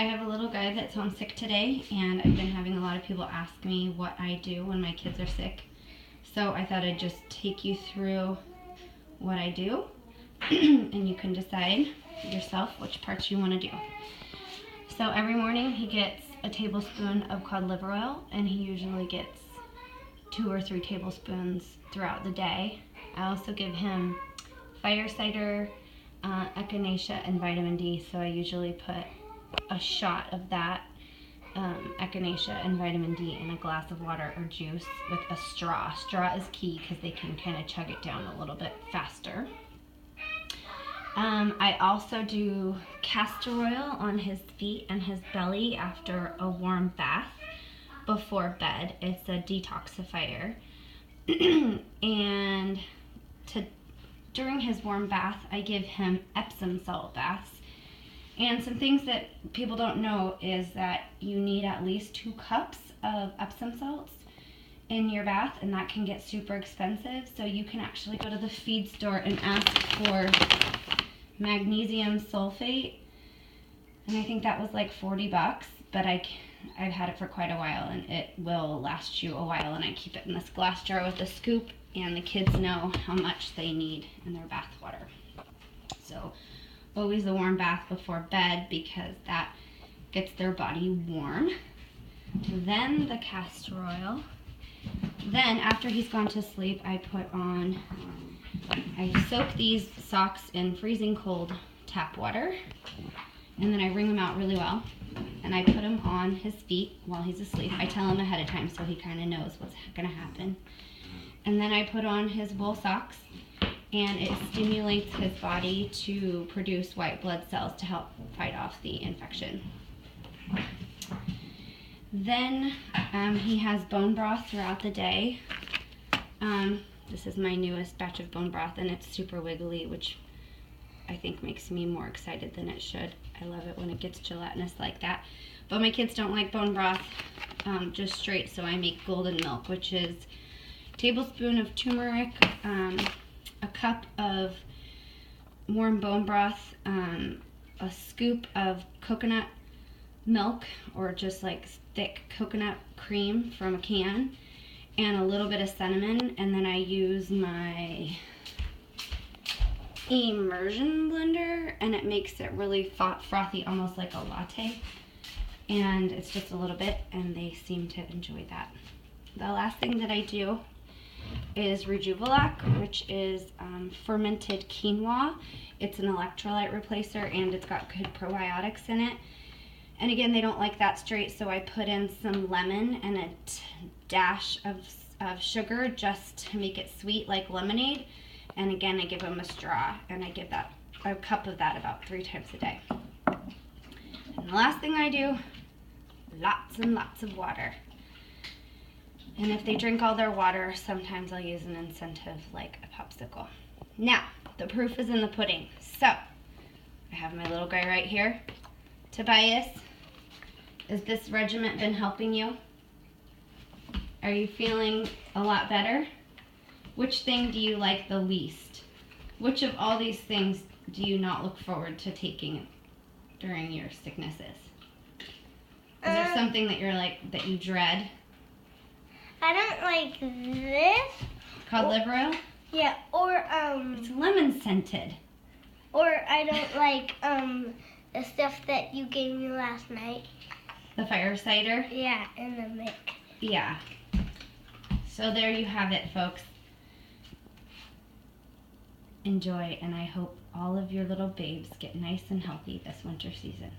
have a little guy that's homesick today, and I've been having a lot of people ask me what I do when my kids are sick. So I thought I'd just take you through what I do, and you can decide yourself which parts you want to do. So every morning he gets a tablespoon of cod liver oil, and he usually gets 2 or 3 tablespoons throughout the day. I also give him fire cider, echinacea, and vitamin D. So I usually put a shot of that echinacea and vitamin D in a glass of water or juice with a straw. Straw is key because they can kind of chug it down a little bit faster. I also do castor oil on his feet and his belly after a warm bath before bed. It's a detoxifier. And during his warm bath, I give him Epsom salt baths. And some things that people don't know is that you need at least 2 cups of Epsom salts in your bath, and that can get super expensive. So you can actually go to the feed store and ask for magnesium sulfate, and I think that was like 40 bucks, but I've had it for quite a while, and it will last you a while, and I keep it in this glass jar with a scoop, and the kids know how much they need in their bath water. So always a warm bath before bed because that gets their body warm. Then the castor oil. Then after he's gone to sleep, I soak these socks in freezing cold tap water, and then I wring them out really well, and I put them on his feet while he's asleep. I tell him ahead of time so he kind of knows what's gonna happen. And then I put on his wool socks, and it stimulates his body to produce white blood cells to help fight off the infection. Then he has bone broth throughout the day. This is my newest batch of bone broth, and it's super wiggly, which I think makes me more excited than it should. I love it when it gets gelatinous like that. But my kids don't like bone broth just straight, so I make golden milk, which is a tablespoon of turmeric, a cup of warm bone broth, a scoop of coconut milk, or just like thick coconut cream from a can, and a little bit of cinnamon, and then I use my immersion blender, and it makes it really frothy, almost like a latte, and it's just a little bit, and they seem to enjoy that. The last thing that I do is rejuvelac, which is fermented quinoa. It's an electrolyte replacer, and it's got good probiotics in it. And again, they don't like that straight, so I put in some lemon and a dash of sugar just to make it sweet, like lemonade. And again, I give them a straw, and I give that a cup of that about 3 times a day. And the last thing I do, lots and lots of water. And if they drink all their water, sometimes I'll use an incentive like a popsicle. Now, the proof is in the pudding. So, I have my little guy right here. Tobias, has this regiment been helping you? Are you feeling a lot better? Which thing do you like the least? Which of all these things do you not look forward to taking during your sicknesses? Is there something that you're like, that you dread? I don't like this. Cod liver oil? Yeah, or It's lemon scented. Or I don't like the stuff that you gave me last night. The fire cider? Yeah, and the milk. Yeah. So there you have it, folks. Enjoy, and I hope all of your little babes get nice and healthy this winter season.